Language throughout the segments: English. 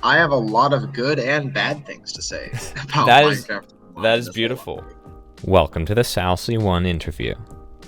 I have a lot of good and bad things to say about That is Minecraft. that is beautiful. Welcome to the SalC1 interview.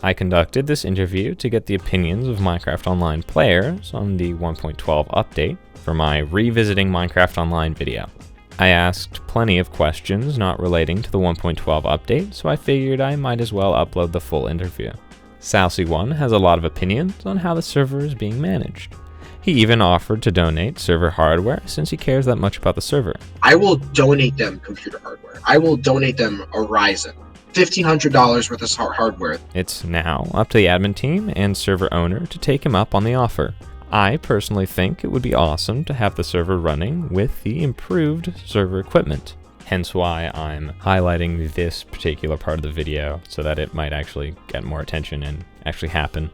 I conducted this interview to get the opinions of Minecraft Online players on the 1.12 update for my Revisiting Minecraft Online video. I asked plenty of questions not relating to the 1.12 update, so I figured I might as well upload the full interview. SalC1 has a lot of opinions on how the server is being managed. He even offered to donate server hardware since he cares that much about the server. I will donate them computer hardware. I will donate them a Ryzen. $1,500 worth of hardware. It's now up to the admin team and server owner to take him up on the offer. I personally think it would be awesome to have the server running with the improved server equipment. Hence why I'm highlighting this particular part of the video so that it might actually get more attention and actually happen.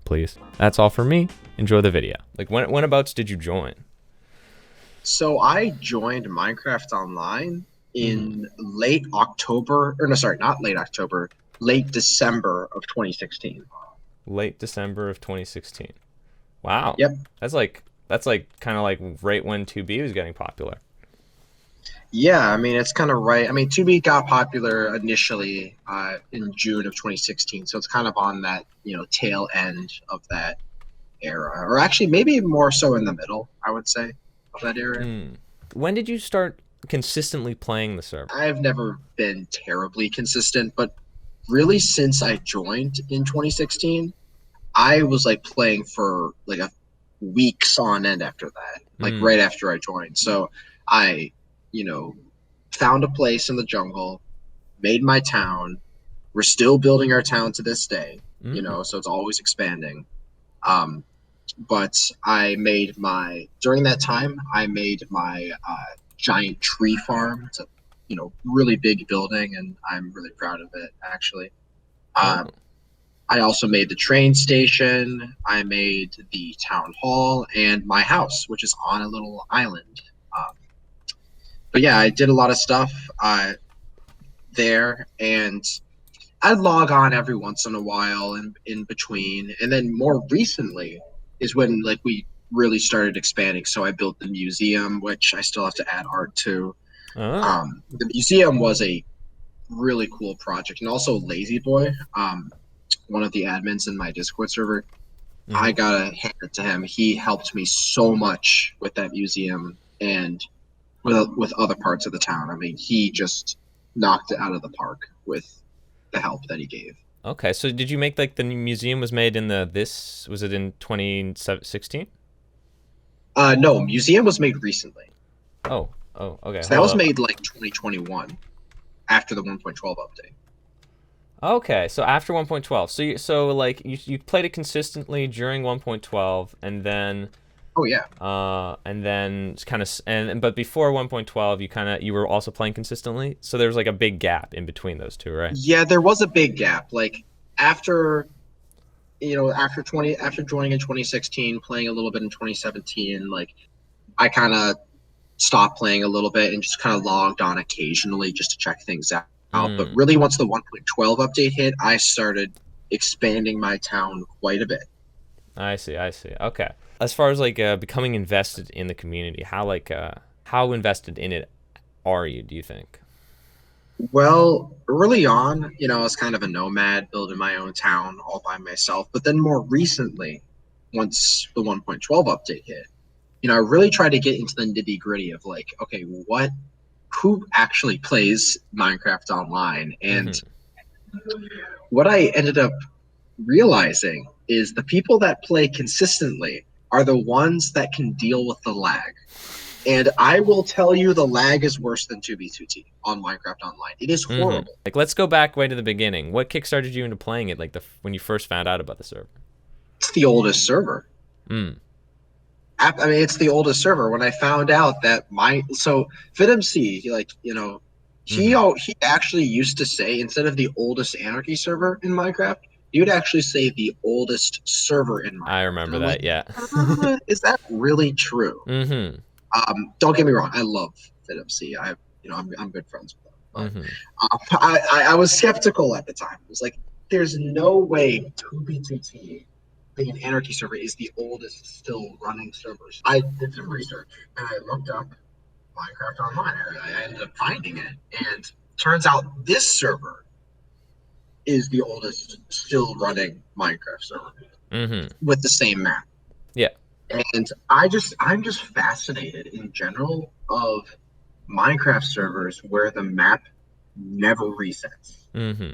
Please. That's all for me. Enjoy the video. Like, whenabouts did you join? So I joined Minecraft Online in late October, or no, sorry, not late October, late December of 2016. Late December of 2016. Wow. Yep. That's like kind of like right when 2B was getting popular. Yeah, I mean, it's kind of right. I mean, 2B got popular initially in June of 2016, so it's kind of on that, tail end of that era, or actually maybe more so in the middle, I would say, of that era. When did you start consistently playing the server? I've never been terribly consistent, but really since I joined in 2016, I was like playing for like weeks on end after that, like right after I joined. So I, found a place in the jungle, made my town. We're still building our town to this day, so it's always expanding. But during that time, I made my giant tree farm. It's a, really big building, and I'm really proud of it, actually. I also made the train station. I made the town hall and my house, which is on a little island. But yeah, I did a lot of stuff there, and I'd log on every once in a while in between. And then more recently is when we really started expanding. So I built the museum, which I still have to add art to. The museum was a really cool project, and also Lazy Boy, one of the admins in my Discord server. I gotta hand it to him. He helped me so much with that museum and with other parts of the town. I mean, he just knocked it out of the park with the help that he gave. Okay, so did you make the museum was made in was it in 2016? No, museum was made recently. Oh, okay. So that was made 2021 after the 1.12 update. Okay, so after 1.12, you played it consistently during 1.12, and then. Oh yeah. And then but before 1.12, you were also playing consistently. So there was a big gap in between those two, right? Yeah, there was a big gap. After joining in 2016, playing a little bit in 2017, I kind of stopped playing a little bit and just kind of logged on occasionally just to check things out. But really, once the 1.12 update hit, I started expanding my town quite a bit. I see. Okay. As far as becoming invested in the community, how invested in it are you, do you think? Well, early on, I was kind of a nomad, building my own town all by myself. But then more recently, once the 1.12 update hit, I really tried to get into the nitty gritty of okay, who actually plays Minecraft Online? And what I ended up realizing is the people that play consistently are the ones that can deal with the lag. And I will tell you, the lag is worse than 2B2T on Minecraft Online. It is horrible. Let's go back way to the beginning. What kickstarted you into playing it, when you first found out about the server? It's the oldest server. I mean, it's the oldest server. When I found out that FitMC, he actually used to say, instead of the oldest anarchy server in Minecraft, he would actually say the oldest server in Minecraft. I remember that, yeah. Is that really true? Don't get me wrong. I love FitMC. I'm good friends with them. But, I was skeptical at the time. It was there's no way 2B2T the Anarchy server is the oldest still running servers. I did some research and I looked up Minecraft Online. I ended up finding it, and turns out this server is the oldest still running Minecraft server with the same map. Yeah. And I'm just fascinated in general of Minecraft servers where the map never resets.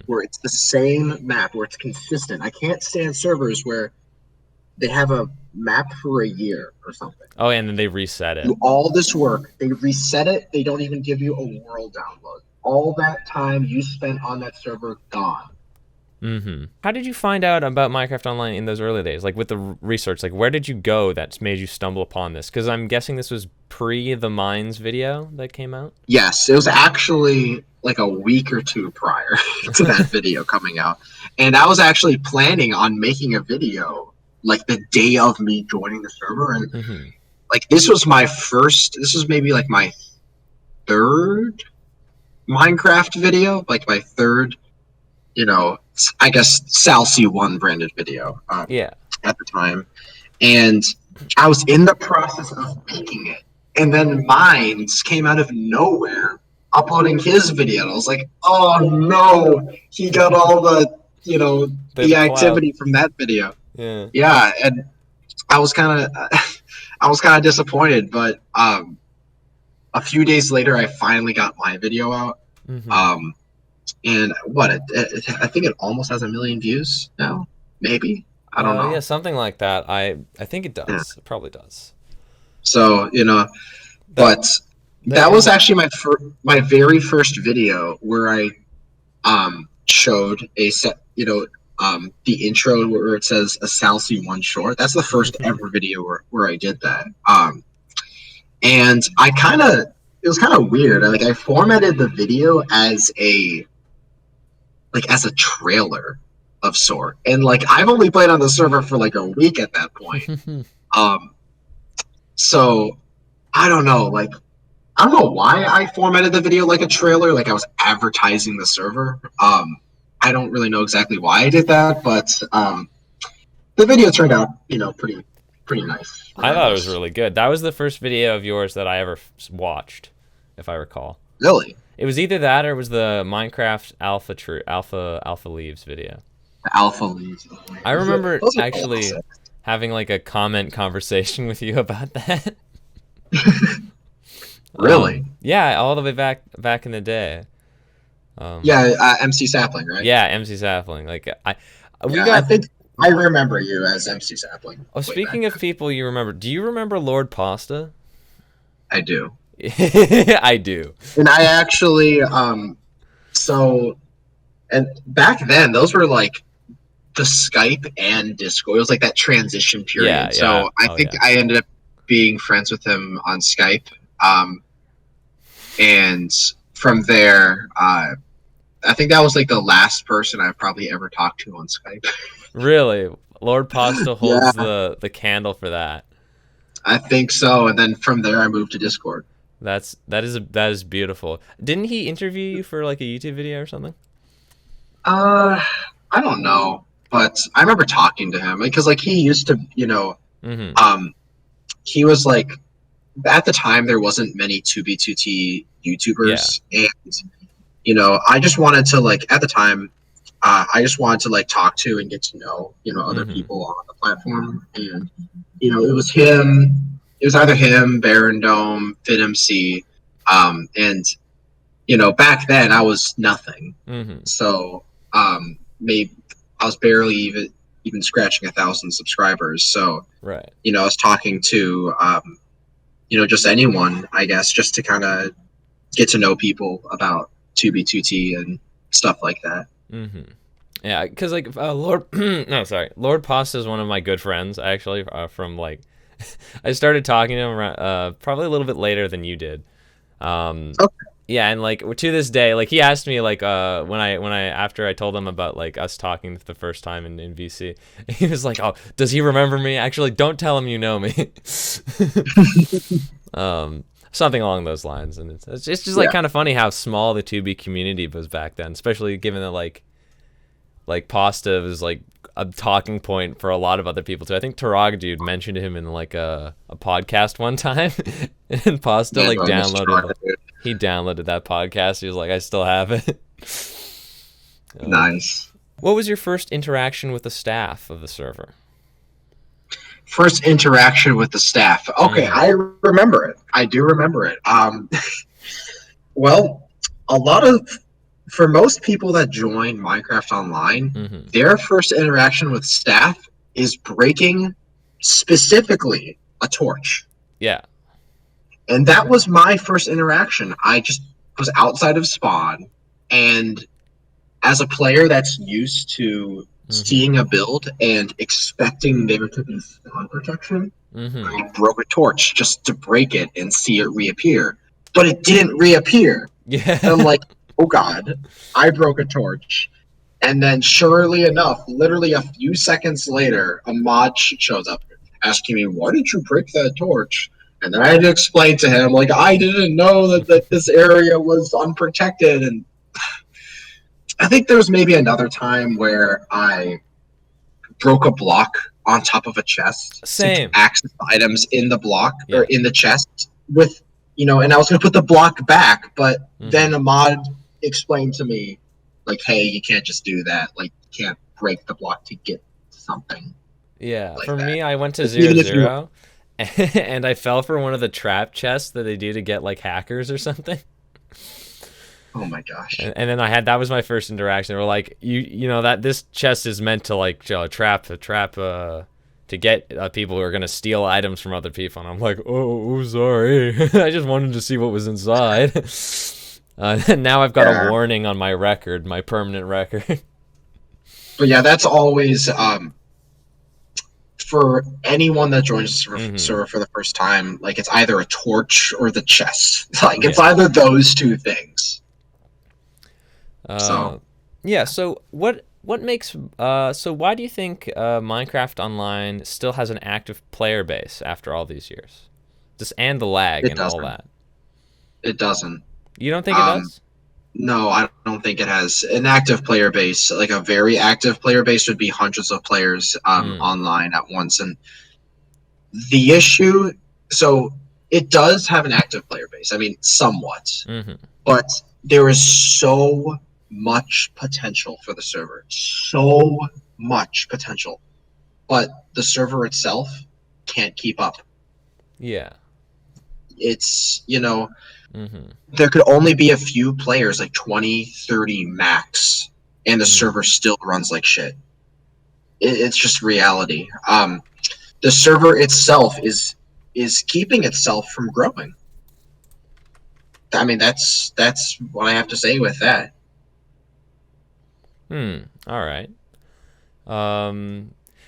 Where it's the same map, where it's consistent. I can't stand servers where they have a map for a year or something. Oh, and then they reset it. Do all this work, they reset it, they don't even give you a world download. All that time you spent on that server, gone. How did you find out about Minecraft Online in those early days? Like with the research, like where did you go that's made you stumble upon this? Because I'm guessing this was pre the Mines video that came out? Yes, it was actually like a week or two prior to that video coming out. And I was actually planning on making a video like the day of me joining the server. And like this was maybe like my third Minecraft video, like my third, I guess SalC1 branded video at the time. And I was in the process of making it. And then Mines came out of nowhere uploading his video. And I was like, oh no, he got all the activity from that video. Yeah, and I was kind of disappointed, but a few days later I finally got my video out. And I think it almost has 1 million views now, maybe. I don't know. Yeah, something like that. I think it does. Yeah. It probably does. So, but that was actually my very first video where I showed a set, the intro where it says a SalC1 short. That's the first ever video where I did that. And it was kind of weird. Like I formatted the video as a trailer of sort. And like I've only played on the server for like a week at that point. So I don't know, I don't know why I formatted the video like a trailer, like I was advertising the server. I don't really know exactly why I did that, but the video turned out, pretty nice. I thought it was really good. That was the first video of yours that I ever watched, if I recall. Really? It was either that or it was the Minecraft Alpha Leaves video. The Alpha Leaves. I remember actually having like a comment conversation with you about that. Really? Yeah, all the way back in the day. MC Sapling, right? Yeah, MC Sapling. Like I think I remember you as MC Sapling. Oh, speaking of people you remember, do you remember LordPasta? I do. I do. And I actually, and back then, those were like the Skype and Discord. It was like that transition period. Yeah, so I think I ended up being friends with him on Skype. And from there, I think that was like the last person I've probably ever talked to on Skype. Really? LordPasta holds the candle for that. I think so. And then from there, I moved to Discord. That is beautiful. Didn't he interview you for like a YouTube video or something? I don't know, but I remember talking to him because like he used to, he was like, at the time there wasn't many 2B2T YouTubers, and I just wanted to like at the time, I just wanted to like talk to and get to know other people on the platform, and it was him. It was either him, Baron Dome, FitMC, and back then I was nothing. So maybe I was barely even scratching 1,000 subscribers. So I was talking to just anyone, I guess, just to kind of get to know people about 2B2T and stuff like that. Yeah, because like LordPasta is one of my good friends actually from like. I started talking to him around, probably a little bit later than you did. Yeah, and like to this day, like he asked me like when I after I told him about like us talking the first time in VC, he was like, "Oh, does he remember me? Actually, don't tell him you know me." Something along those lines, and it's just like kind of funny how small the 2B community was back then, especially given that like like Pasta was like a talking point for a lot of other people too. I think Tarag dude mentioned him in like a podcast one time, and Pasta like he downloaded that podcast. He was like, I still have it. Nice. What was your first interaction with the staff of the server? First interaction with the staff. Okay, I remember it. I do remember it. Well, for most people that join Minecraft Online, their first interaction with staff is breaking specifically a torch. Yeah. And that was my first interaction. I just was outside of spawn, and as a player that's used to seeing a build and expecting there to be spawn protection, I broke a torch just to break it and see it reappear. But it didn't reappear. Yeah. And I'm like, oh god, I broke a torch. And then surely enough, literally a few seconds later, a mod shows up asking me, why did you break that torch? And then I had to explain to him, like, I didn't know that this area was unprotected. And I think there was maybe another time where I broke a block on top of a chest to access items in the block or in the chest with, and I was going to put the block back, but then a mod explained to me, like, hey, you can't just do that. Like, you can't break the block to get something. Yeah, like for that. Me, I went to 0-0, and I fell for one of the trap chests that they do to get, like, hackers or something. Oh my gosh! And then that was my first interaction. They were like, you know that this chest is meant to like trap to get people who are gonna steal items from other people. And I'm like, oh sorry, I just wanted to see what was inside. And now I've got a warning on my record, my permanent record. But yeah, that's always for anyone that joins the server for the first time. Like, it's either a torch or the chest. Like, it's either those two things. So what makes so why do you think Minecraft Online still has an active player base after all these years? And the lag and all that. It doesn't. You don't think it does? No, I don't think it has an active player base. Like, a very active player base would be hundreds of players online at once. And the issue, so it does have an active player base. I mean, somewhat, but there is so much potential for the server. So much potential. But the server itself can't keep up. Yeah. It's, there could only be a few players, like 20, 30 max, and the server still runs like shit. It's just reality. The server itself is keeping itself from growing. I mean, that's what I have to say with that. All right.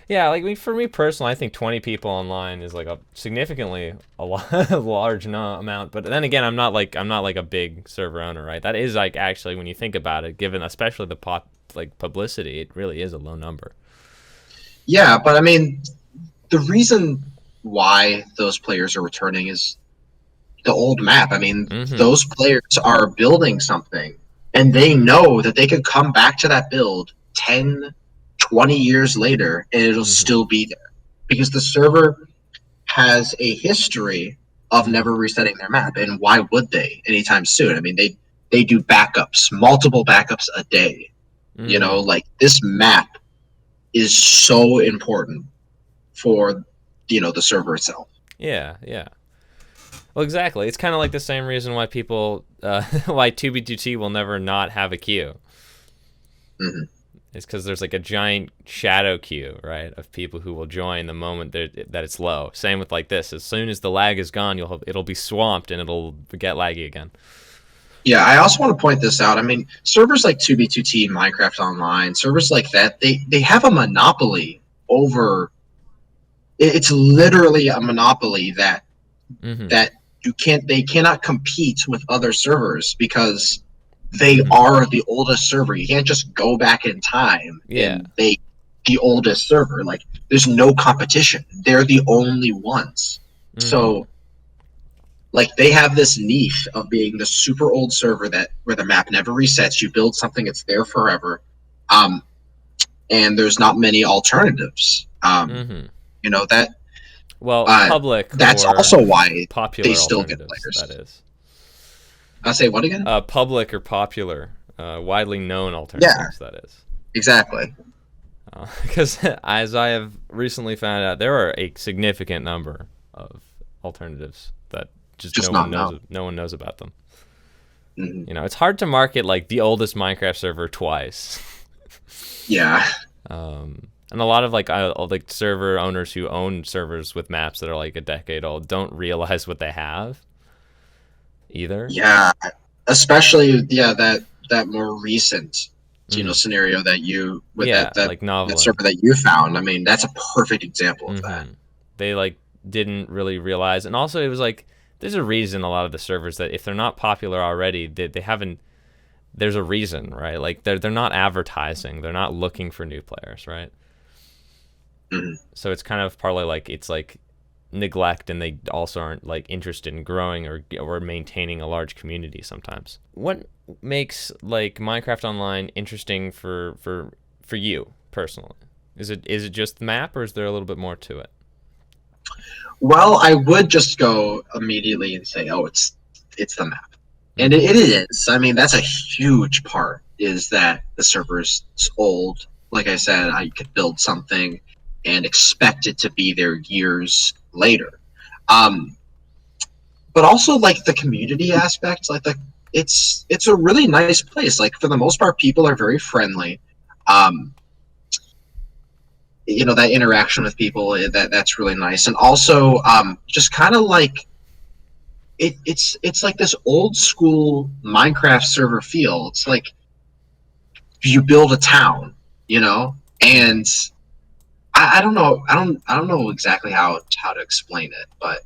Yeah, like for me personally, I think 20 people online is like a significantly large amount. But then again, I'm not like a big server owner, right? That is like actually, when you think about it, given especially the publicity, it really is a low number. Yeah, but I mean, the reason why those players are returning is the old map. I mean, those players are building something, and they know that they could come back to that build 10, 20 years later, and it'll still be there. Because the server has a history of never resetting their map, and why would they anytime soon? I mean, they do backups, multiple backups a day. Like, this map is so important for, the server itself. Yeah. Well, exactly. It's kind of like the same reason why people, why 2B2T will never not have a queue. It's because there's like a giant shadow queue, right, of people who will join the moment that it's low. Same with like this. As soon as the lag is gone, it'll be swamped and it'll get laggy again. Yeah, I also want to point this out. I mean, servers like 2B2T, Minecraft Online, servers like that, they have a monopoly over. It's literally a monopoly that they cannot compete with other servers because they are the oldest server. You can't just go back in time and the oldest server. Like, there's no competition. They're the only ones. So, like, they have this niche of being the super old server where the map never resets. You build something, it's there forever. and there's not many alternatives. Mm-hmm. You know that. Well, public That's or also why popular they still get alternatives, players. that is. I say what again? Public or popular, widely known alternatives, that is. Exactly. Because as I have recently found out, there are a significant number of alternatives that just no one knows about them. Mm-hmm. You know, it's hard to market like the oldest Minecraft server twice. Yeah. And a lot of like server owners who own servers with maps that are like a decade old don't realize what they have either. Yeah, especially that more recent scenario that you with that like novel server that you found. I mean, that's a perfect example of that. They like didn't really realize, and also it was like there's a reason a lot of the servers that if they're not popular already, they haven't. There's a reason, right? Like they're not advertising, they're not looking for new players, right? So it's kind of partly like it's like neglect, and they also aren't like interested in growing or maintaining a large community sometimes. What makes like Minecraft Online interesting for you personally? Is it just the map, or is there a little bit more to it? Well, I would just go immediately and say, oh, it's the map. And it is. I mean, that's a huge part, is that the server's old. Like I said, I could build something and expect it to be there years later. But also like the community aspect, like it's a really nice place. Like for the most part, people are very friendly. That interaction with people, that's really nice. And also just kind of like it's like this old school Minecraft server feel. It's like you build a town, and I don't know. I don't know exactly how to explain it, but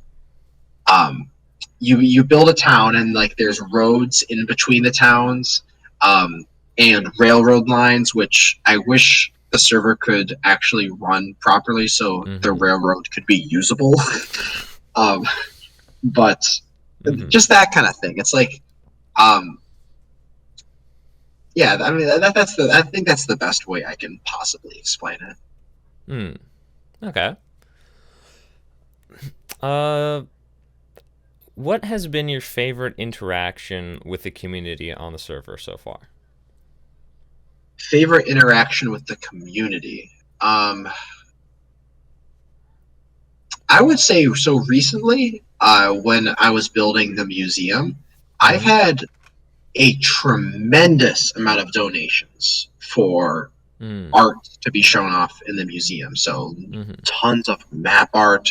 you build a town, and like there's roads in between the towns, and railroad lines, which I wish the server could actually run properly so the railroad could be usable. But just that kind of thing. It's like, yeah. I mean, I think that's the best way I can possibly explain it. Okay. What has been your favorite interaction with the community on the server so far? Favorite interaction with the community? I would say so recently, when I was building the museum, I've had a tremendous amount of donations for art to be shown off in the museum. So tons of map art,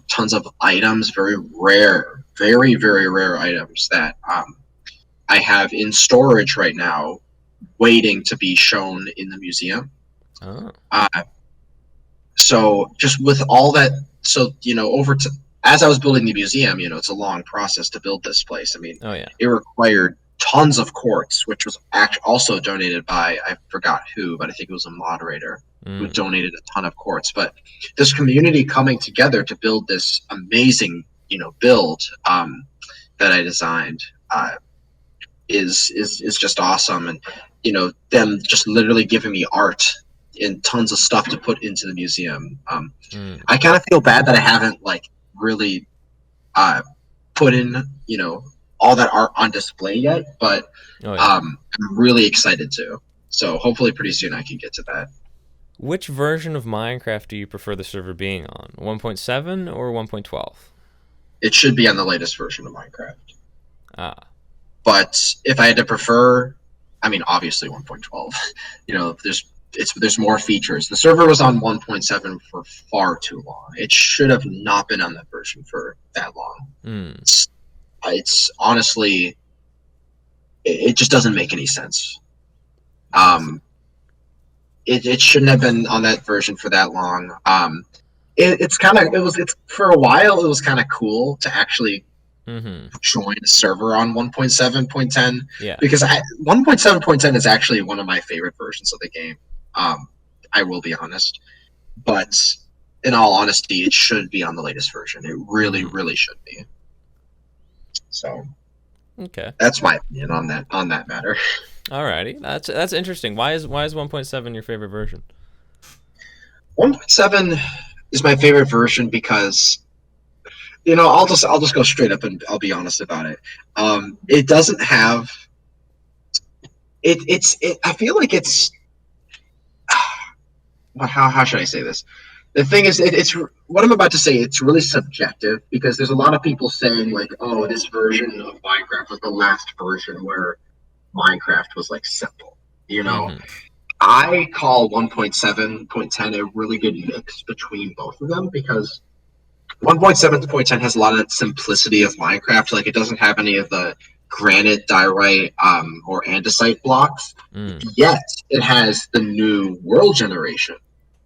tons of items, very rare, very, very rare items that I have in storage right now, waiting to be shown in the museum. So just with all that, so as I was building the museum, it's a long process to build this place. I mean, it required tons of quartz, which was also donated by, I forgot who, but I think it was a moderator who donated a ton of quartz. But this community coming together to build this amazing, build that I designed is just awesome. And them just literally giving me art and tons of stuff to put into the museum. I kind of feel bad that I haven't like really put in all that art on display yet, but I'm really excited to. So hopefully pretty soon I can get to that. Which version of Minecraft do you prefer the server being on? 1.7 or 1.12? It should be on the latest version of Minecraft. But if I had to prefer, I mean, obviously 1.12. There's more features. The server was on 1.7 for far too long. It should have not been on that version for that long. It's honestly, it just doesn't make any sense. It shouldn't have been on that version for that long. It's for a while it was kind of cool to actually join a server on 1.7.10. Because 1.7.10 is actually one of my favorite versions of the game. I will be honest, but in all honesty, it should be on the latest version. It really, really should be. So, okay, that's my opinion on that matter. Alrighty, that's interesting. Why is 1.7 your favorite version? 1.7 is my favorite version because I'll just go straight up and I'll be honest about it. It doesn't have I feel like it's how should I say this? The thing is, it's what I'm about to say. It's really subjective because there's a lot of people saying like, "Oh, this version of Minecraft was the last version where Minecraft was like simple." Mm-hmm. I call 1.7.10 a really good mix between both of them because 1.7.10 has a lot of that simplicity of Minecraft. Like it doesn't have any of the granite, diorite, or andesite blocks. Mm. Yet it has the new world generation,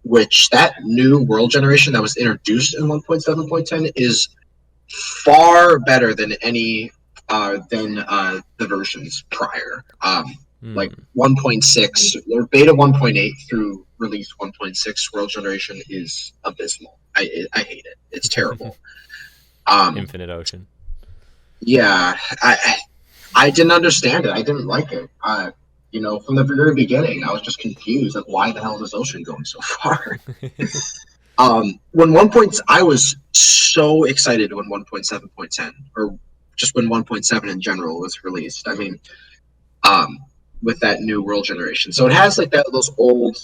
which that new world generation that was introduced in 1.7.10 is far better than any the versions prior. Like 1.6 or beta 1.8 through release 1.6 world generation is abysmal. I hate it. It's terrible. Infinite Ocean. Yeah, I didn't understand it. I didn't like it. From the very beginning, I was just confused. Like, why the hell is this ocean going so far? I was so excited when 1.7.10 or just when 1.7 in general was released. I mean, with that new world generation, so it has like those old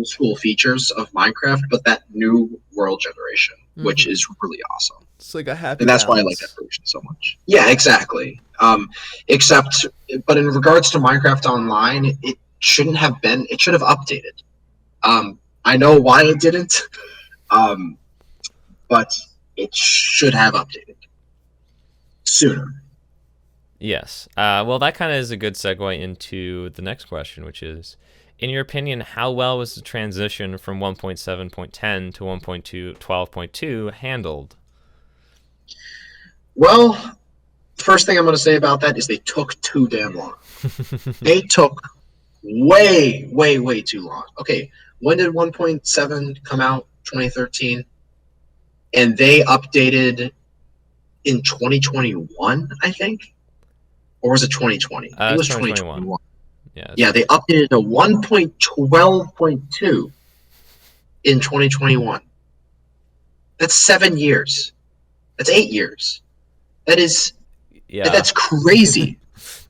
school features of Minecraft, but that new world generation, which is really awesome. It's like a happy And that's balance. why I like that version so much. Yeah, exactly. But in regards to Minecraft Online, it shouldn't have been. It should have updated. I know why it didn't, but it should have updated sooner. Yes. Well, that kind of is a good segue into the next question, which is, in your opinion, how well was the transition from 1.7.10 to 1.12.2 handled? Well, first thing I'm going to say about that is they took too damn long. They took way, way, way too long. Okay, when did 1.7 come out? 2013. And they updated in 2021, I think. Or was it 2020? I think it was 2021. Yeah, they updated to 1.12.2 in 2021. That's 7 years. That's 8 years. That's crazy.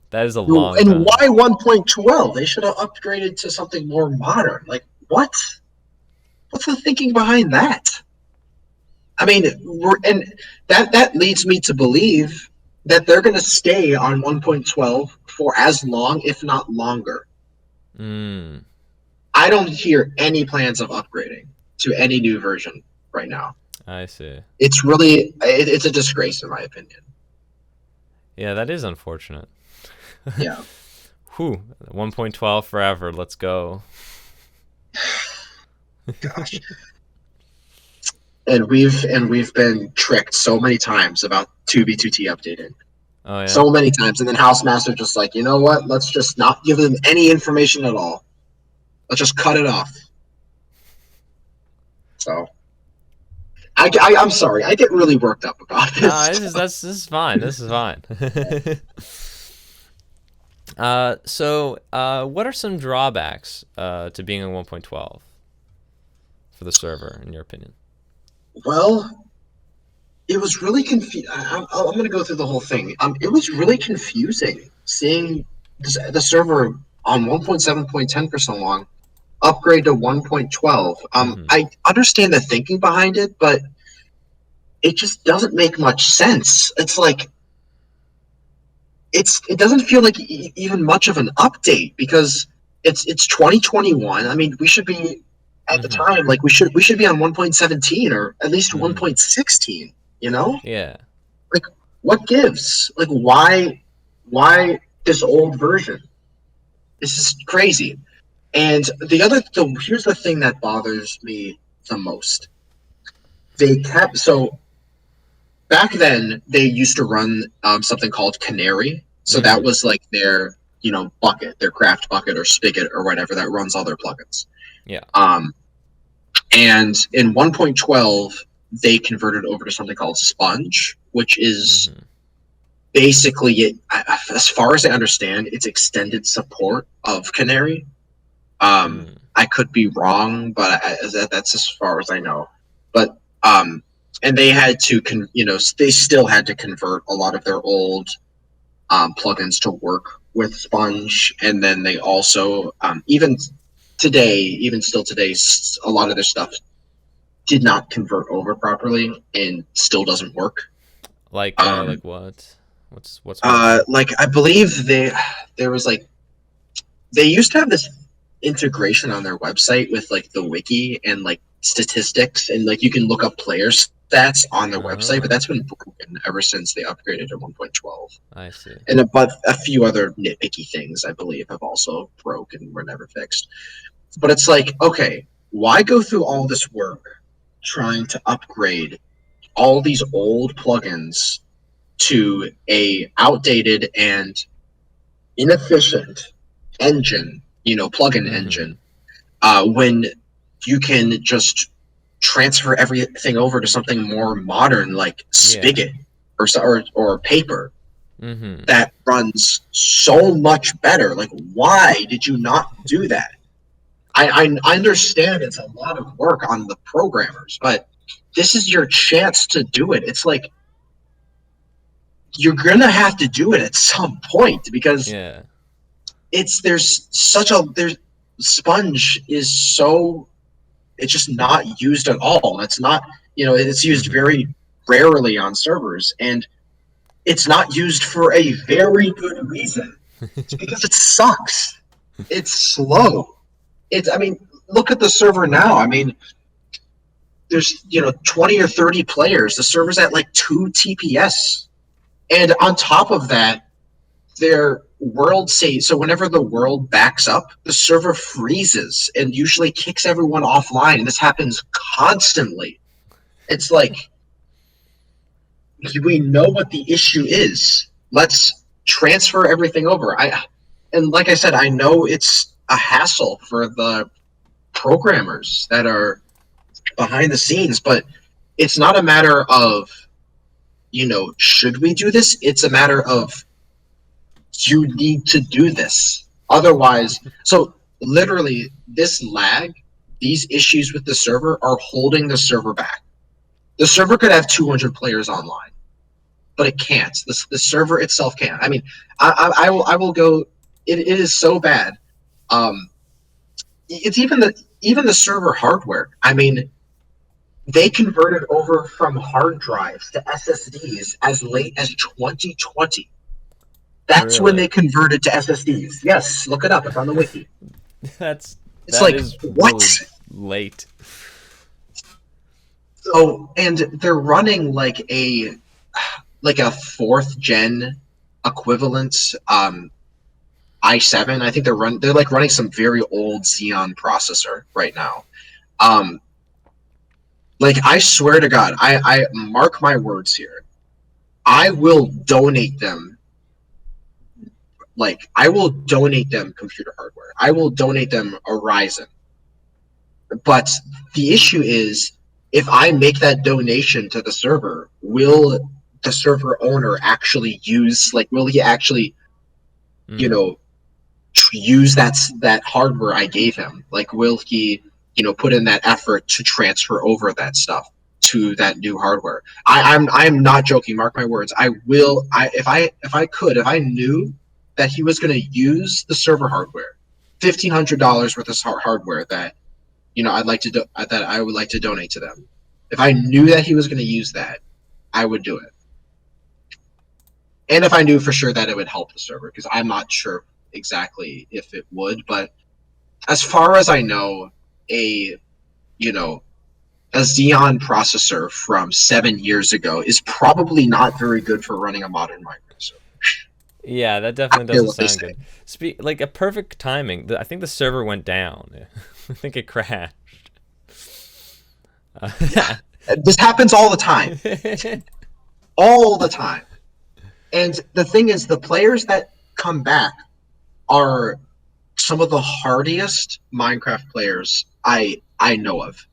That is a long and time. Why 1.12? They should have upgraded to something more modern. Like, what? What's the thinking behind that? I mean, and that leads me to believe that they're going to stay on 1.12 for as long, if not longer. I don't hear any plans of upgrading to any new version right now. I see. It's really, it's a disgrace in my opinion. Yeah, that is unfortunate. Yeah. Whew, 1.12 forever. Let's go. Gosh. And we've been tricked so many times about 2B2T updating. Oh, yeah? So many times. And then Housemaster just like, you know what? Let's just not give them any information at all. Let's just cut it off. So I'm sorry. I get really worked up about this. This is fine. This is fine. So what are some drawbacks to being on 1.12 for the server, in your opinion? Well, it was really confusing. I'm going to go through the whole thing. It was really confusing seeing the server on 1.7.10 for so long upgrade to 1.12. I understand the thinking behind it, but it just doesn't make much sense. It's like it doesn't feel like even much of an update because it's 2021. I mean, we should be at the time like we should be on 1.17 or at least 1.16. Yeah. Like, what gives? Like, why this old version? This is crazy. And here's the thing that bothers me the most. Back then they used to run something called Canary. So that was like their bucket, their craft bucket or spigot or whatever that runs all their plugins. Yeah. And in 1.12 they converted over to something called Sponge, which is basically, as far as I understand, it's extended support of Canary. I could be wrong, but that's as far as I know. But and they had to, they still had to convert a lot of their old plugins to work with Sponge, and then they also, even still today, a lot of their stuff did not convert over properly and still doesn't work. Like what? What's like I believe there was like they used to have this integration on their website with like the wiki and like statistics, and like you can look up player stats on their website, but that's been broken ever since they upgraded to 1.12. I see. And a few other nitpicky things I believe have also broke and were never fixed. But it's like, okay, why go through all this work trying to upgrade all these old plugins to a outdated and inefficient engine, plugin engine, when you can just transfer everything over to something more modern like Spigot or Paper that runs so much better. Like, why did you not do that? I understand it's a lot of work on the programmers, but this is your chance to do it. It's like you're gonna have to do it at some point, because Sponge is so, it's just not used at all. It's not, it's used very rarely on servers, and it's not used for a very good reason. It's because it sucks. It's slow. Look at the server now. There's 20 or 30 players. The server's at like 2 TPS, and on top of that, their world save. So whenever the world backs up, the server freezes and usually kicks everyone offline. And this happens constantly. It's like, we know what the issue is. Let's transfer everything over. And like I said, I know it's a hassle for the programmers that are behind the scenes, but it's not a matter of, should we do this? It's a matter of, you need to do this. Otherwise, so literally this lag, these issues with the server are holding the server back. The server could have 200 players online, but it can't. The server itself can't. I will go, it is so bad. It's even the server hardware. They converted over from hard drives to SSDs as late as 2020. That's when they converted to SSDs. Yes, look it up. It's on the wiki. It's like, what? Really late. So, and they're running like a 4th gen equivalent i7. I think they're running some very old Xeon processor right now. Like, I swear to God, I mark my words here. I will donate them. Like, I will donate them computer hardware. I will donate them a Ryzen. But the issue is, if I make that donation to the server, will the server owner actually use, will he actually, use that hardware I gave him? Like, will he, put in that effort to transfer over that stuff to that new hardware? I'm not joking. Mark my words. I will. If I knew that he was going to use the server hardware, $1,500 worth of hardware that, I would like to donate to them. If I knew that he was going to use that, I would do it. And if I knew for sure that it would help the server, because I'm not sure exactly if it would, but as far as I know, a Xeon processor from 7 years ago is probably not very good for running a modern Minecraft server. Yeah, that definitely doesn't sound good. Like a perfect timing. I think the server went down. I think it crashed. This happens all the time. All the time. And the thing is, the players that come back are some of the hardiest Minecraft players I know of.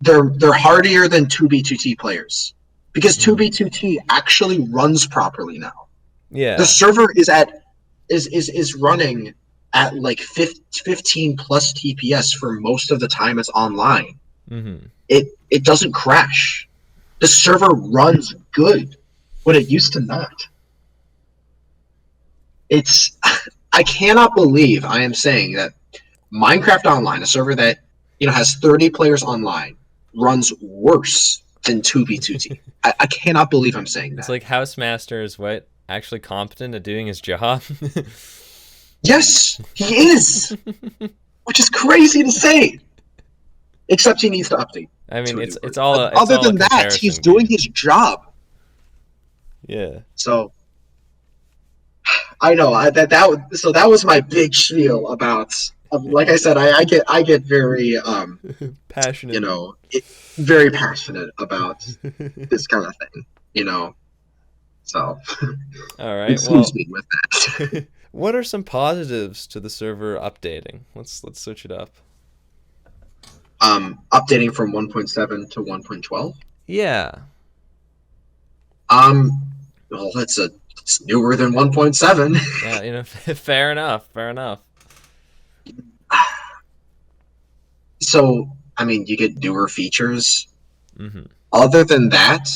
They're hardier than 2B2T players, because 2B2T actually runs properly now. Yeah. The server is running at like 15 plus TPS for most of the time it's online. Mm-hmm. It doesn't crash. The server runs good, but it used to not. It's I cannot believe I am saying that Minecraft Online, a server that has 30 players online, runs worse than 2v2t. I cannot believe I'm saying It's that. like Housemaster is what actually competent at doing his job. Yes, he is, which is crazy to say. Except he needs to update. I mean, To a it's new it's version. all But a, it's other all a than that, he's comparison doing game. his job. Yeah. So I know that was my big spiel about. Like I said, I get very Passionate. very passionate about this kind of thing. So All right. excuse Well, me with that. what are some positives to the server updating? Let's switch it up. Updating from 1.7 to 1.12. Yeah. Well, it's newer than 1.7. Yeah. Fair enough. Fair enough. So, I mean, you get newer features. Mm-hmm. Other than that,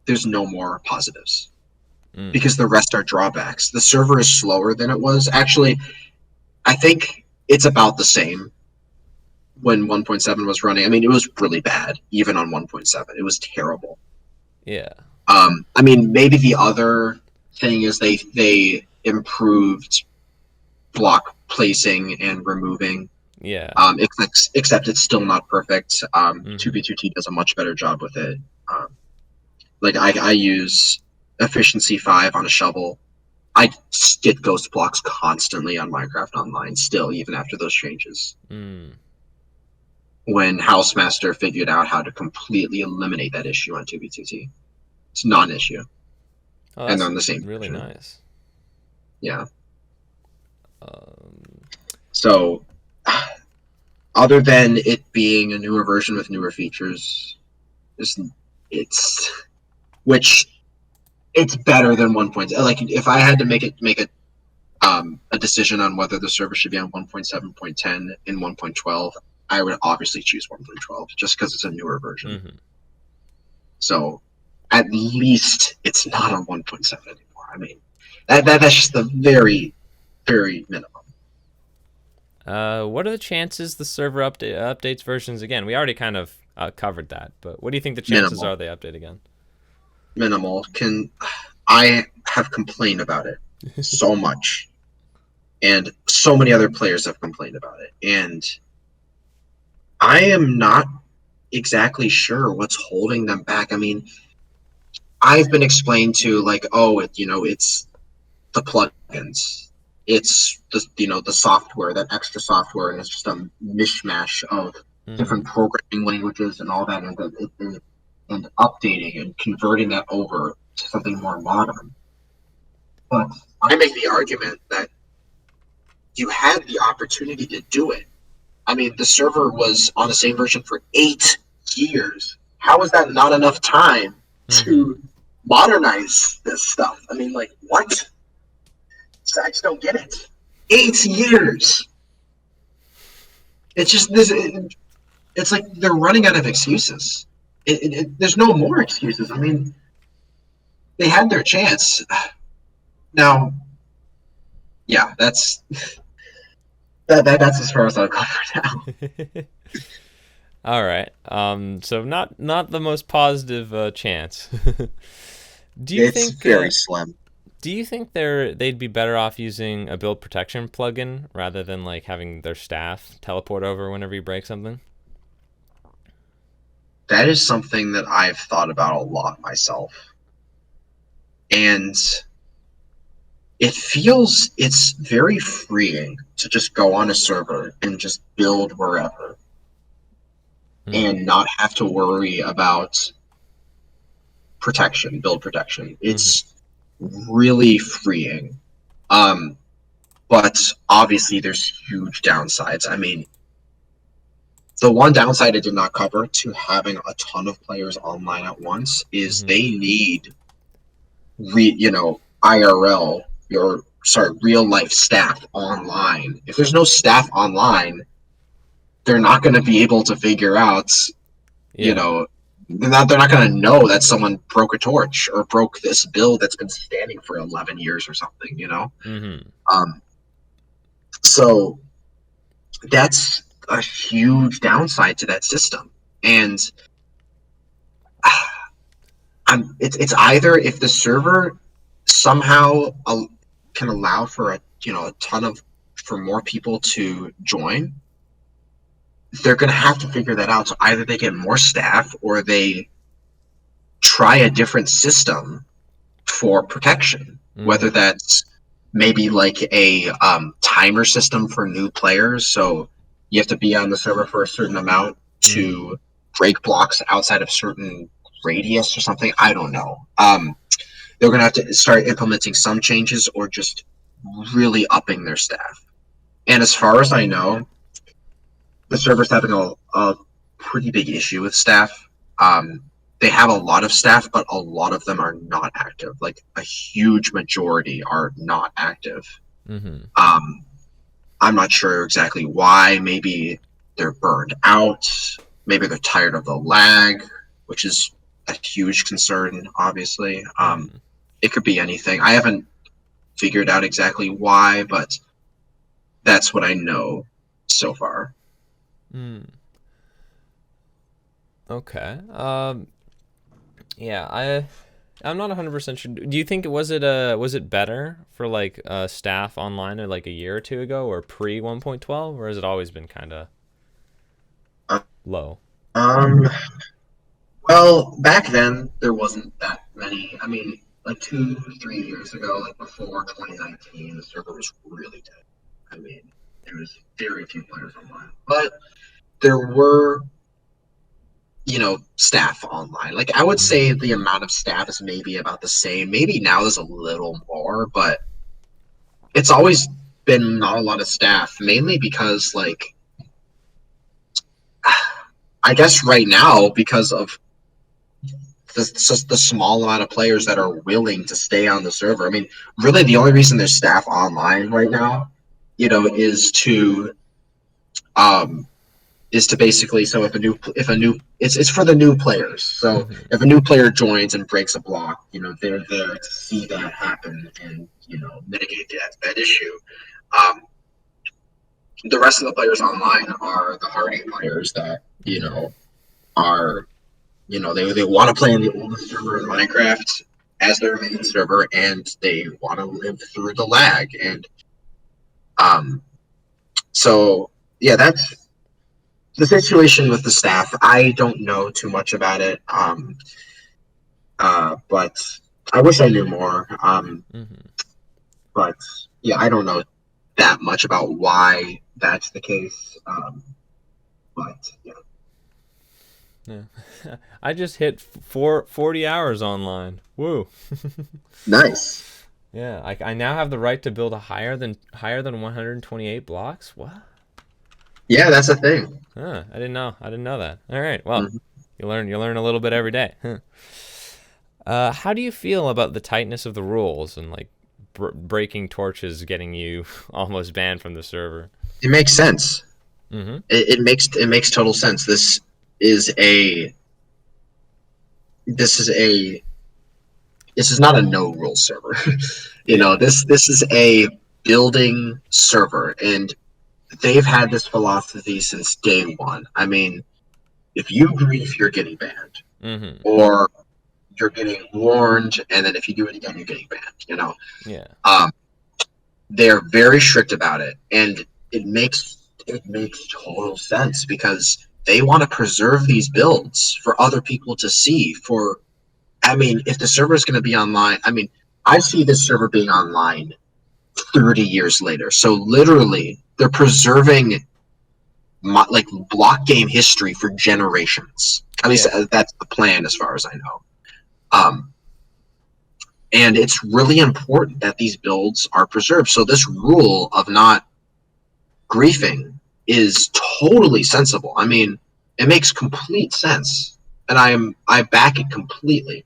there's no more positives Mm. because the rest are drawbacks. The server is slower than it was. Actually, I think it's about the same when 1.7 was running. I mean, it was really bad, even on 1.7. It was terrible. Yeah. I mean, maybe the other thing is they improved block placing and removing. Yeah. Except it's still not perfect. Mm-hmm. 2v2t does a much better job with it. Like I use efficiency 5 on a shovel. I get ghost blocks constantly on Minecraft Online still, even after those changes. Mm. When Housemaster figured out how to completely eliminate that issue on 2v2t. It's not an issue. Oh, And that's they're on the same really version. nice. Yeah. Um, So, other than it being a newer version with newer features, it's which it's better than 1.0. Like if I had to make a decision on whether the server should be on 1.7.10 and 1.12, I would obviously choose 1.12 just because it's a newer version. mm-hmm. So at least it's not on 1.7 anymore. I mean, that's just the very, very minimum. What are the chances the server updates versions again? We already kind of covered that, but what do you think the chances Minimal. are they update again? Minimal. I have complained about it so much, and so many other players have complained about it, and I am not exactly sure what's holding them back. I mean, I've been explained to like, oh, it's the plugins, it's the software, that extra software, and it's just a mishmash of Mm-hmm. different programming languages and all that, and updating and converting that over to something more modern. But I make the argument that you had the opportunity to do it. I mean, the server was on the same version for 8 years. How is that not enough time to modernize this stuff? I mean, like, what? I just don't get it. 8 years. It's just this. It's like they're running out of excuses. There's no more excuses. I mean, they had their chance. Now, yeah, that's as far as I'll go for now. All right. So not the most positive chance. Do you It's think very slim. Do you think they'd be better off using a build protection plugin rather than like having their staff teleport over whenever you break something? That is something that I've thought about a lot myself. And it's very freeing to just go on a server and just build wherever and not have to worry about build protection. It's really freeing. But obviously there's huge downsides. I mean, the one downside I did not cover to having a ton of players online at once is they need IRL, real life staff online. If there's no staff online, they're not going to be able to figure out, you know, they're not going to know that someone broke a torch or broke this build that's been standing for 11 years or something, you know? So that's a huge downside to that system. And it's either if the server somehow can allow for a ton for more people to join, they're going to have to figure that out. So either they get more staff or they try a different system for protection, whether that's maybe like a timer system for new players. So you have to be on the server for a certain amount to break blocks outside of certain radius or something. I don't know. They're going to have to start implementing some changes or just really upping their staff. And as far as I know, the server's having a pretty big issue with staff. They have a lot of staff, but a lot of them are not active. Like a huge majority are not active. I'm not sure exactly why. Maybe they're burned out. Maybe they're tired of the lag, which is a huge concern, obviously. It could be anything. I haven't figured out exactly why, but that's what I know so far. Okay. Yeah, I'm not 100% sure. Do you think was it better for like staff online like a year or two ago or pre 1.12, or has it always been kind of low? Well, back then there wasn't that many. I mean, like 2-3 years ago, like before 2019, the server was really dead. I mean, there was very few players online, but there were, staff online. Like I would say the amount of staff is maybe about the same. Maybe now there's a little more, but it's always been not a lot of staff, mainly because like I guess right now because of the small amount of players that are willing to stay on the server. I mean, really the only reason there's staff online right now, is to basically, so if a new it's for the new players. So if a new player joins and breaks a block, they're there to see that happen and mitigate that issue. The rest of the players online are the hardy players that are they want to play in the oldest server in Minecraft as their main server, and they want to live through the lag. And so yeah, that's the situation with the staff. I don't know too much about it, but I wish I knew more. But yeah, I don't know that much about why that's the case. But yeah. Yeah. I just hit 40 hours online. Woo. Nice. Yeah, I now have the right to build a higher than 128 blocks. What? Yeah, that's a thing. Huh, I didn't know that. All right. Well, you learn a little bit every day. How do you feel about the tightness of the rules and like breaking torches getting you almost banned from the server? It makes sense. It makes total sense. This is not a no rule server. This is a building server, and they've had this philosophy since day one. I mean, if you grief, you're getting banned, or you're getting warned, and then if you do it again, you're getting banned. Yeah. They're very strict about it, and it makes total sense because they want to preserve these builds for other people to see. If the server is going to be online, I see this server being online 30 years later. So literally, they're preserving block game history for generations. At least that's the plan, as far as I know. And it's really important that these builds are preserved. So this rule of not griefing is totally sensible. I mean, it makes complete sense, and I back it completely.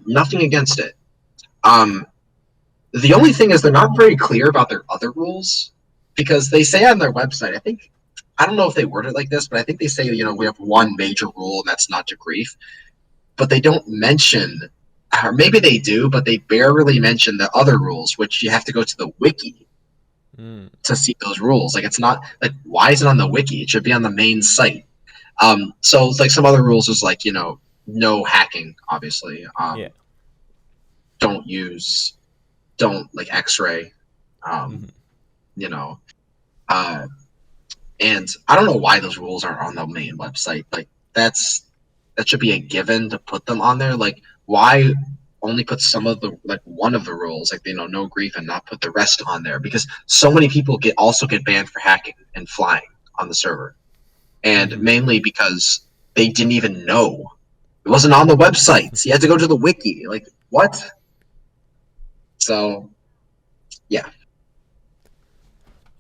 Nothing against it. The only thing is they're not very clear about their other rules, because they say on their website, I don't know if they word it like this, but I think they say, we have one major rule, and that's not to grief. But they don't mention, or maybe they do, but they barely mention the other rules, which you have to go to the wiki to see those rules. Like, it's not, like, why is it on the wiki? It should be on the main site. So, like, some other rules is, like, no hacking, obviously. Yeah. Don't like X-ray, and I don't know why those rules aren't on the main website. Like, that should be a given to put them on there. Like, why only put some of the, like, one of the rules, like, no grief, and not put the rest on there? Because so many people also get banned for hacking and flying on the server, and mainly because they didn't even know. It wasn't on the website. So you had to go to the wiki. Like, what? So, yeah.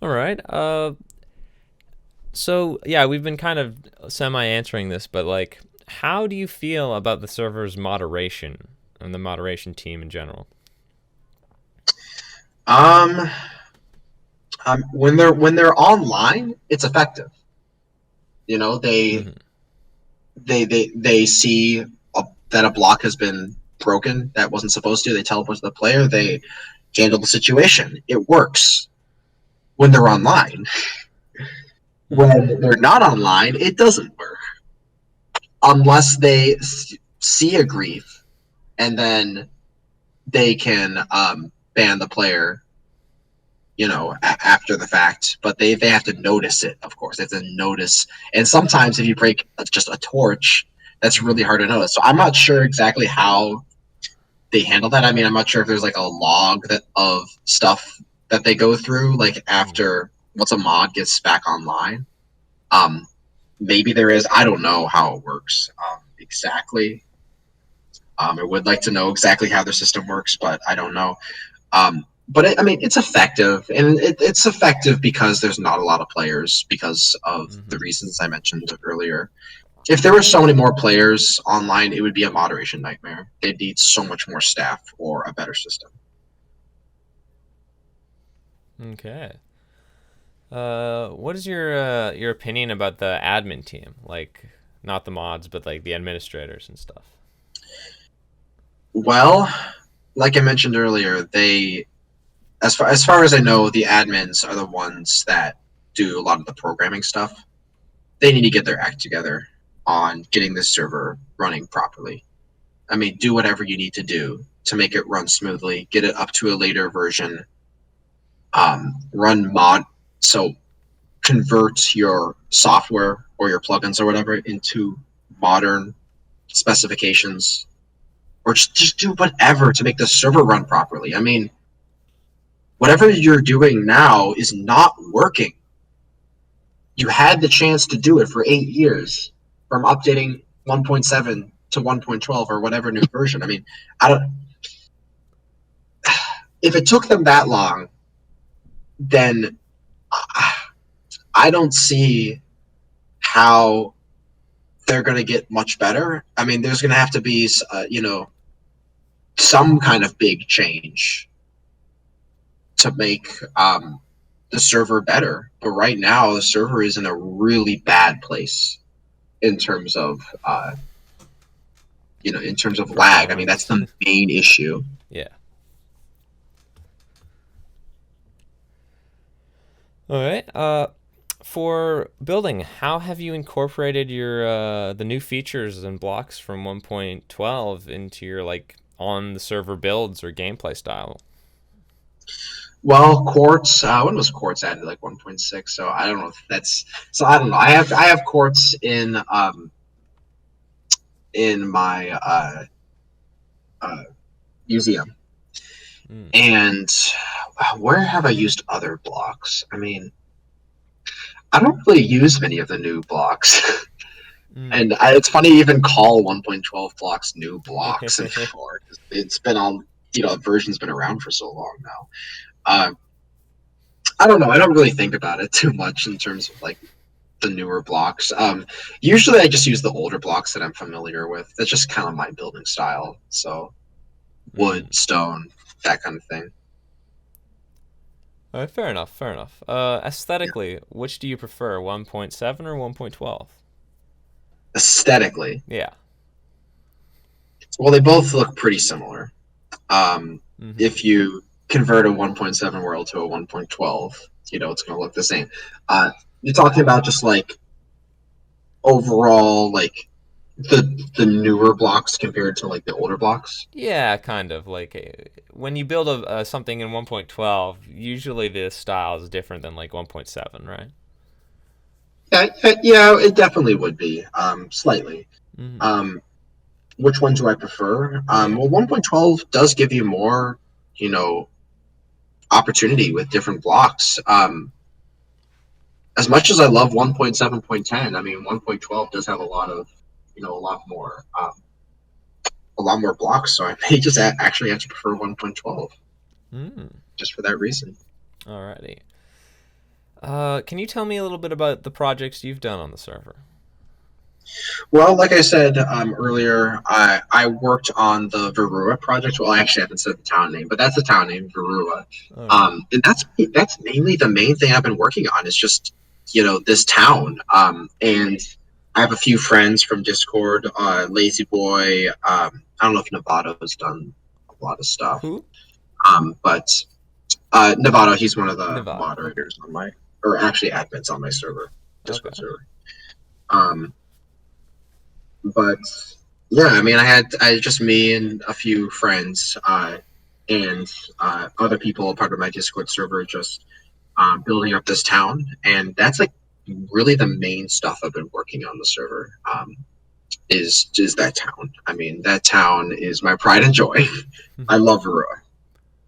All right. So, yeah, we've been kind of semi-answering this, but, like, how do you feel about the server's moderation and the moderation team in general? When they're online, it's effective. They see that a block has been broken that wasn't supposed to. They teleport to the player. They handle the situation. It works when they're online. When they're not online, it doesn't work. Unless they see a grief, and then they can ban the player, after the fact. But they have to notice it, of course. They have to notice. And sometimes if you break just a torch, that's really hard to notice. So I'm not sure exactly how they handle that. I mean, I'm not sure if there's like a log of stuff that they go through, like after once a mod gets back online. Maybe there is. I don't know how it works exactly. I would like to know exactly how their system works, but I don't know. But it's effective, and it's effective because there's not a lot of players because of the reasons I mentioned earlier. If there were so many more players online, it would be a moderation nightmare. They'd need so much more staff or a better system. Okay. What is your opinion about the admin team? Like, not the mods, but like the administrators and stuff. Well, like I mentioned earlier, as far as I know, the admins are the ones that do a lot of the programming stuff. They need to get their act together on getting this server running properly. I mean, do whatever you need to do to make it run smoothly, get it up to a later version, run mod, so convert your software or your plugins or whatever into modern specifications, or just do whatever to make the server run properly. I mean, whatever you're doing now is not working. You had the chance to do it for 8 years, from updating 1.7 to 1.12 or whatever new version. I mean, if it took them that long, then I don't see how they're going to get much better. I mean, there's going to have to be, some kind of big change to make the server better. But right now, the server is in a really bad place in terms of, lag. I mean, that's the main issue. Yeah. All right. For building, how have you incorporated your the new features and blocks from 1.12 into your on the server builds or gameplay style? Well, Quartz. When was Quartz added? Like 1.6. So I don't know if that's. So I don't know. I have Quartz in my museum, and where have I used other blocks? I mean, I don't really use many of the new blocks. And it's funny to even call 1.12 blocks new blocks anymore. It's been on, the version's been around for so long now. I don't know. I don't really think about it too much in terms of the newer blocks. Usually I just use the older blocks that I'm familiar with. That's just kind of my building style. So wood, stone, that kind of thing. All right, fair enough, fair enough. Aesthetically, which do you prefer, 1.7 or 1.12? Aesthetically, Yeah. well, they both look pretty similar. Um, Mm-hmm. if you convert a 1.7 world to a 1.12, it's going to look the same. You're talking about just like overall, like the newer blocks compared to like the older blocks. Yeah, kind of. Like when you build something in 1.12, usually the style is different than like 1.7, right? Yeah, yeah, it definitely would be slightly. Mm-hmm. Um, which one do I prefer? Yeah. Well, 1.12 does give you more, you know, opportunity with different blocks. As much as I love 1.7.10, I mean 1.12 does have a lot of, a lot more blocks. So I may just actually have to prefer 1.12 Mm. just for that reason. Alrighty. Can you tell me a little bit about the projects you've done on the server? Well, like I said earlier, I worked on the Varua project. Well, I actually haven't said the town name, but that's the town name, Varua. All right. And that's mainly the main thing I've been working on is just this town. And I have a few friends from Discord, Lazy Boy. I don't know if Novato's done a lot of stuff, Who? but Novato, he's one of the Nevada. Okay. moderators on or actually admins on my server, Discord Okay. server. But yeah, I mean, I just me and a few friends, and other people a part of my Discord server, just building up this town, and that's like really the main stuff I've been working on the server. Is that town? I mean, that town is my pride and joy. I love Varua.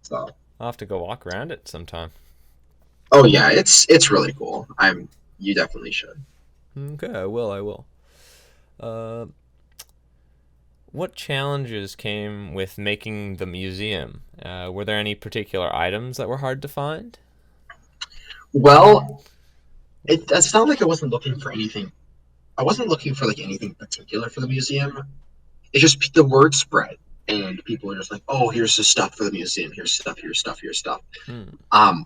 So, I'll have to go walk around it sometime. oh yeah, it's really cool. You definitely should. Okay, I will. I will. Uh, what challenges came with making the museum? Were there any particular items that were hard to find? Well, it's not like I wasn't looking for anything. I wasn't looking for like anything particular for the museum. It's just the word spread, and people are just like, "Oh, here's the stuff for the museum. Here's stuff. Here's stuff. Here's stuff." Hmm. Um,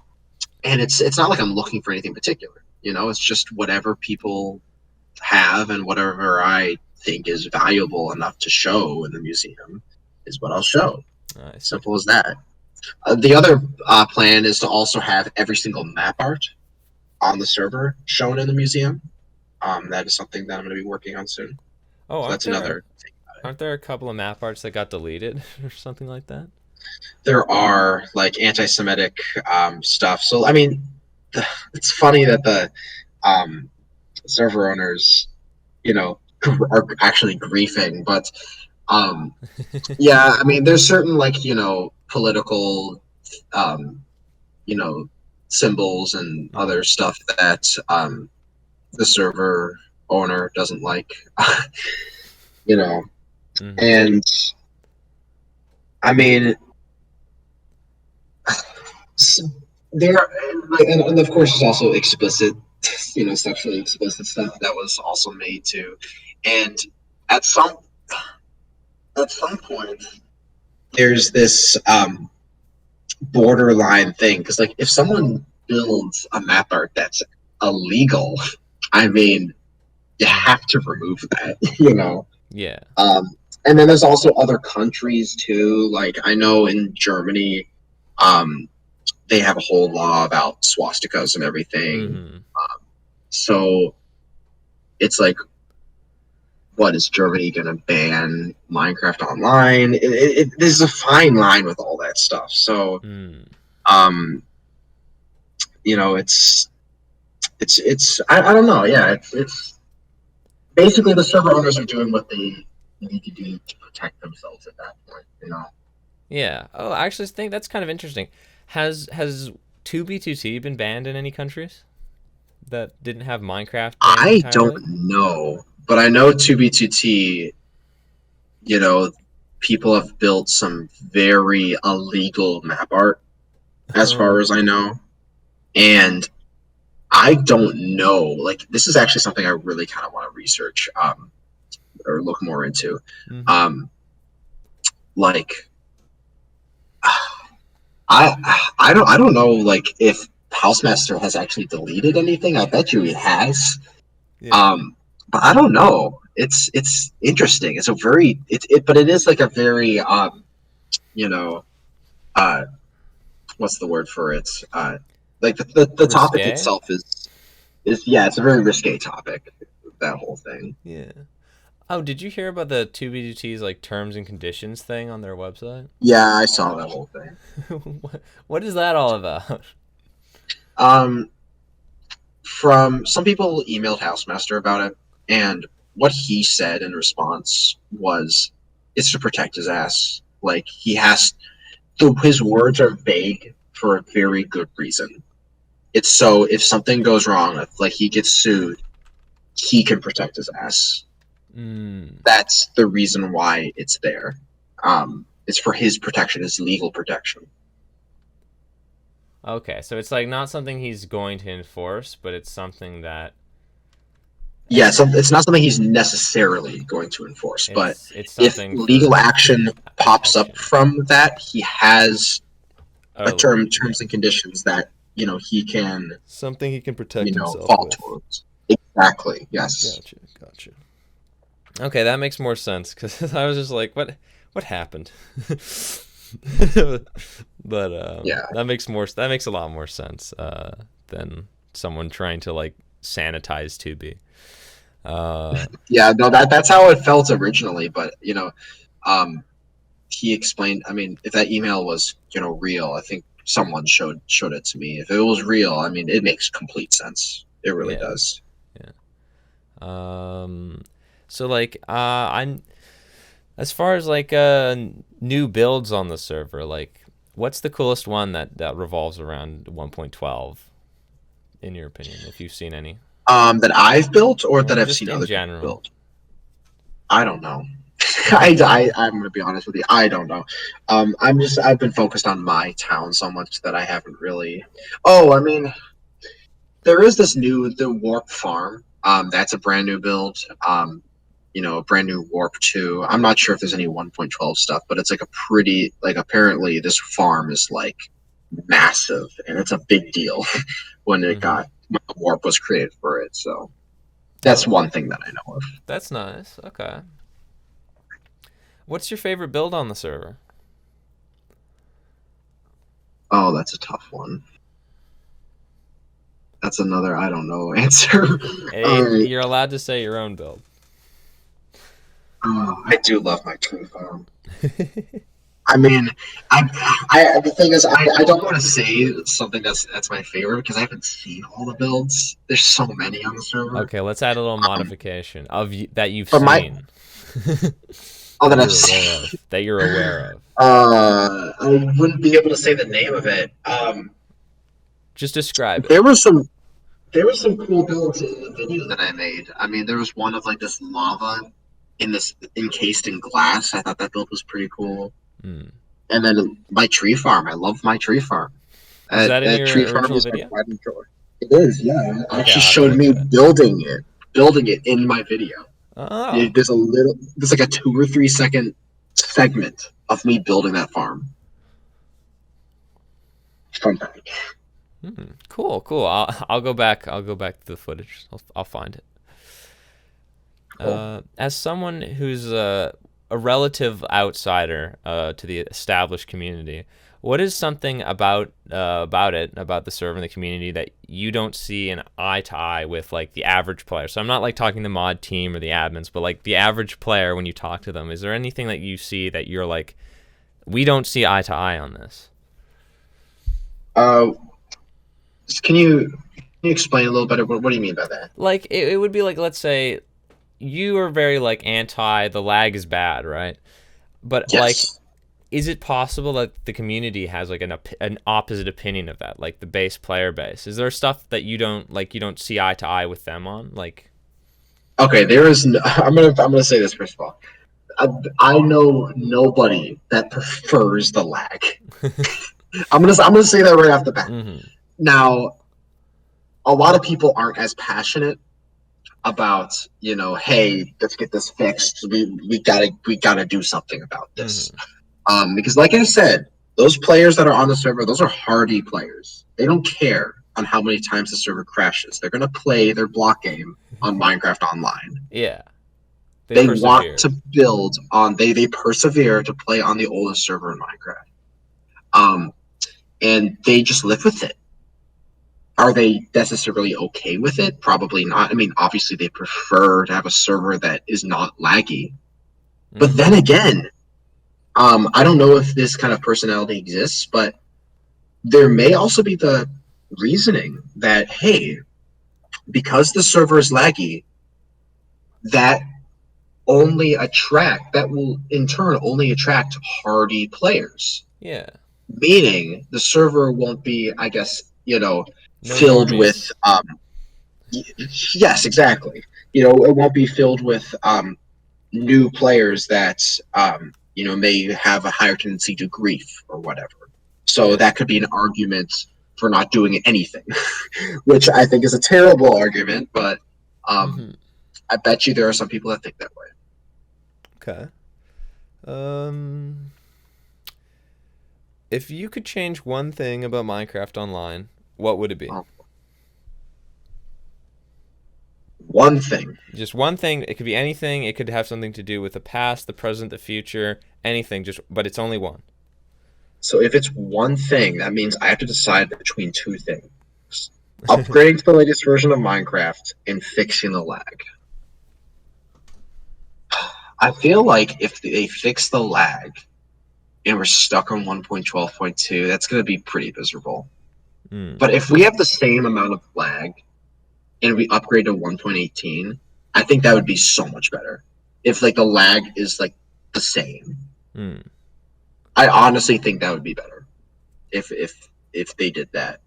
and it's not like I'm looking for anything particular. It's just whatever people have and whatever I think is valuable enough to show in the museum is what I'll show. I see. Simple as that. The other plan is to also have every single map art on the server shown in the museum. That is something that I'm going to be working on soon. Oh, So that's another thing. aren't there a couple of map arts that got deleted or something like that? There are like anti-Semitic stuff. So I mean, it's funny that the um, server owners, are actually griefing. But yeah, I mean, there's certain like political, um, you know, symbols and other stuff that the server owner doesn't like, you know, Mm-hmm. and I mean, there, and of course, there's also explicit, sexually explicit stuff that was also made too, and at some at some point, there's this borderline thing because, like, if someone builds a map art that's illegal, I mean, you have to remove that. Yeah. And then there's also other countries too. Like I know in Germany, um, they have a whole law about swastikas and everything. Mm-hmm. So it's like, what is Germany going to ban Minecraft Online? There's a fine line with all that stuff. So, Mm. um, I don't know. Yeah, it's basically the server owners are doing what they need to do to protect themselves at that point. Yeah. Oh, I actually think that's kind of interesting. Has 2B2T been banned in any countries that didn't have Minecraft banned I don't entirely? know, but I know 2B2T, you know, people have built some very illegal map art, as far Oh. as I know. And I don't know. Like, this is actually something I really kind of want to research or look more into. Mm-hmm. Um, like, I don't know like if Housemaster has actually deleted anything. I bet you he has. Yeah. But I don't know. It's interesting. It's a very but it is like a very you know uh what's the word for it? Like the topic Risque? itself is yeah, it's a very risque topic. That whole thing. Yeah. Oh, did you hear about the 2B2T's like terms and conditions thing on their website? Yeah, I saw that whole thing. What is that all about? Um, from some people emailed Housemaster about it, and what he said in response was, "It's to protect his ass. Like he has, his words are vague for a very good reason. It's so if something goes wrong, if like he gets sued, he can protect his ass. Mm. That's the reason why it's there. It's for his protection, his legal protection." Okay, so it's like not something he's going to enforce, but it's something that Yeah, so it's not something he's necessarily going to enforce, but it's if something legal for action pops up protection. from that, he has a Oh, yeah. terms and conditions that he can Something he can protect himself fall with. towards. Exactly. Yes. Gotcha. Okay, that makes more sense because I was just like, what happened? But Yeah. that makes a lot more sense than someone trying to like sanitize 2B. Yeah. No, that's how it felt originally, but um, he explained. I mean, if that email was real, I think someone showed it to me. If it was real, I mean, it makes complete sense. It really Yeah, does. yeah. So like I'm as far as like new builds on the server, like what's the coolest one that revolves around 1.12 in your opinion, if you've seen any? That I've built or that I've Just seen in other people general. build. I don't know. I'm gonna be honest with you. I don't know. I've been focused on my town so much that I haven't really. Oh, I mean, there is the Warp Farm. That's a brand new build. A brand new Warp 2. I'm not sure if there's any 1.12 stuff, but it's like a pretty like apparently this farm is like massive and it's a big deal when when the Warp was created for it. So that's Oh, one thing that I know of. that's nice. Okay. What's your favorite build on the server? Oh, that's a tough one. That's another I don't know answer. You're allowed to say your own build. I do love my tree farm. I mean, the thing is, I don't want to say something that's my favorite because I haven't seen all the builds. There's so many on the server. Okay, let's add a little modification that you've But my seen. oh, That that I've you're seen. aware of. That you're aware of. I wouldn't be able to say the name of it. Just describe it. There was some cool builds in the video that I made. I mean, there was one of like this lava in this encased in glass. I thought that build was pretty cool. Mm. And then my tree farm. I love my tree farm. Was that in That tree your farm original is my video? pride and joy. It is, yeah. It Okay, actually I'll have to showed look me at it. building it in my video. Oh. There's like a 2 or 3 second segment of me building that farm. Fun fact. Cool. I'll go back. I'll go back to the footage. I'll find it. Cool. As someone who's a relative outsider to the established community, what is something about the server and the community that you don't see an eye to eye with like the average player? So I'm not like talking the mod team or the admins, but like the average player when you talk to them. Is there anything that you see that you're like, we don't see eye to eye on this? Uh, can you explain a little better? What do you mean by that? Like it would be like, let's say you are very like anti the lag is bad, right? But like, Yes. is it possible that the community has like an opposite opinion of that, like the base player base? Is there stuff that you don't see eye to eye with them on? Like, Okay, there is. I'm gonna say this first of all. I know nobody that prefers the lag. I'm gonna say that right off the bat. mm-hmm. Now, a lot of people aren't as passionate about hey, let's get this fixed. We gotta do something about this. Mm-hmm. Because like I said, Those players that are on the server, those are hardy players. They don't care on how many times the server crashes. They're going to play their block game on Minecraft Online. Yeah. They want to build on, they persevere to play on the oldest server in Minecraft. And they just live with it. Are they necessarily okay with it? Probably not. I mean, obviously they prefer to have a server that is not laggy. But then again, I don't know if this kind of personality exists, but there may also be the reasoning that, hey, because the server is laggy, that will in turn only attract hardy players. Yeah. Meaning the server won't be, I guess, No filled normies. with yes, exactly. It won't be filled with new players that may have a higher tendency to grief or whatever. So that could be an argument for not doing anything, which I think is a terrible argument, but I bet you there are some people that think that way. Okay. If you could change one thing about Minecraft Online, what would it be? One thing. Just one thing. It could be anything. It could have something to do with the past, the present, the future, anything. But it's only one. So if it's one thing, that means I have to decide between two things. Upgrading to the latest version of Minecraft and fixing the lag. I feel like if they fix the lag and we're stuck on 1.12.2, that's going to be pretty miserable. But if we have the same amount of lag and we upgrade to 1.18, I think that would be so much better. If the lag is the same. I honestly think that would be better if they did that.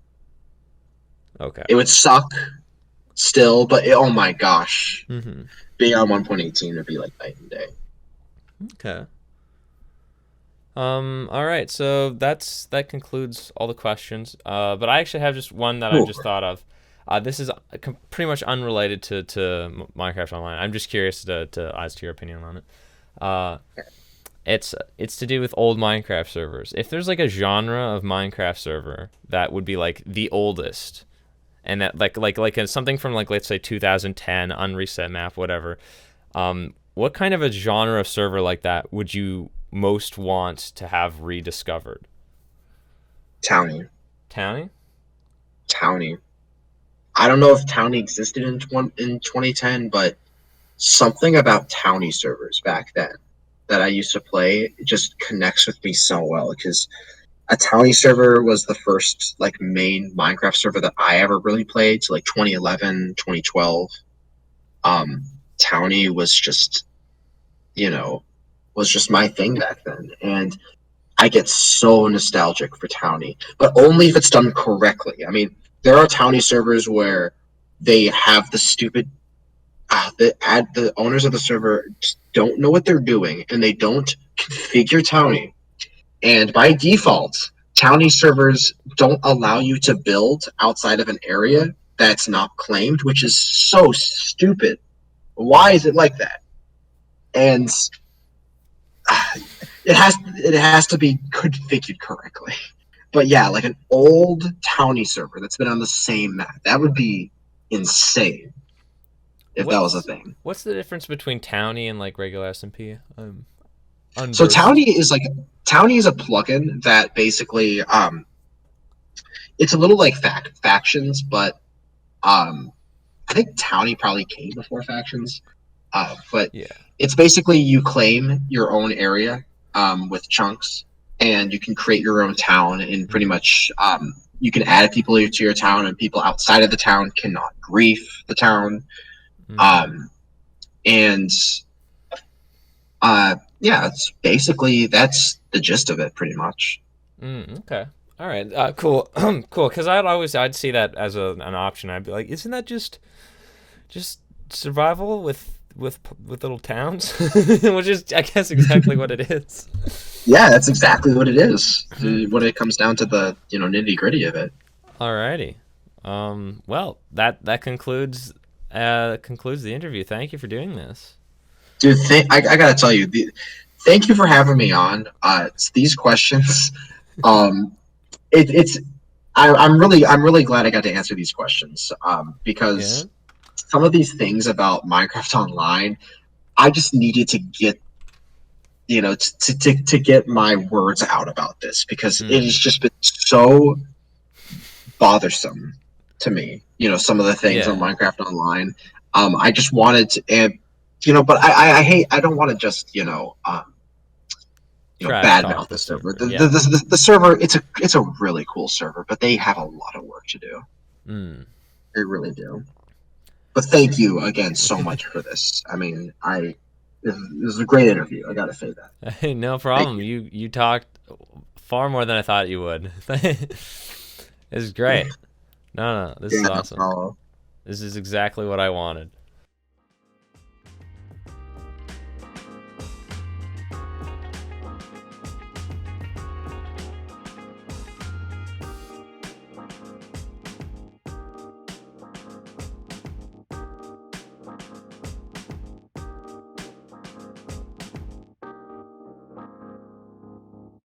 Okay. It would suck still, but oh my gosh. Being on 1.18 would be like night and day. Okay. All right, so that concludes all the questions. But I actually have just one that I just thought of. This is pretty much unrelated to Minecraft Online. I'm just curious as to your opinion on it. It's to do with old Minecraft servers. If there's a genre of Minecraft server that would be the oldest, and that something from let's say 2010 unreset map, whatever, what kind of a genre of server like that would you most want to have rediscovered? Towny. Towny? Towny. I don't know if Towny existed in 2010, but something about Towny servers back then that I used to play just connects with me so well, because a Towny server was the first main Minecraft server that I ever really played. So 2011, 2012. Towny was just my thing back then, and I get so nostalgic for Towny, but only if it's done correctly. I mean, there are Towny servers where they have the stupid the owners of the server just don't know what they're doing, and they don't configure Towny. And by default, Towny servers don't allow you to build outside of an area that's not claimed, which is so stupid. Why is it like that? And it has to be configured correctly. But yeah, an old Towny server that's been on the same map, that would be insane if that was a thing. What's the difference between Towny and regular SMP? So Towny is a plugin that basically it's a little like factions, but I think Towny probably came before factions. But yeah, it's basically you claim your own area with chunks, and you can create your own town, and pretty much you can add people to your town, and people outside of the town cannot grief the town. Yeah, it's basically that's the gist of it, pretty much. Okay. All right. Cool. Cool. Because I'd see that as an option. I'd be like, isn't that just survival with little towns? Which is, I guess, exactly what it is. Yeah, that's exactly what it is. When it comes down to the nitty gritty of it. Alrighty. Well, that concludes the interview. Thank you for doing this. Dude, I gotta tell you, thank you for having me on. These questions, Um, it's I'm really glad I got to answer these questions Yeah. because some of these things about Minecraft Online, I just needed to get to get my words out about this because it has Hmm. just been so bothersome to me. Some of the things on Yeah. Minecraft Online. I just wanted to, and but I hate. I don't want to just Trash talk badmouth the the server. server. The, the, Yeah. the, the server, it's a really cool server, but they have a lot of work to do. Hmm. They really do. But thank you again so much for this. I mean, this was a great interview. I gotta say that. Hey, no Thank problem. you. You talked far more than I thought you would. This is great. No, no, this is Yeah, awesome. no This is exactly what I wanted.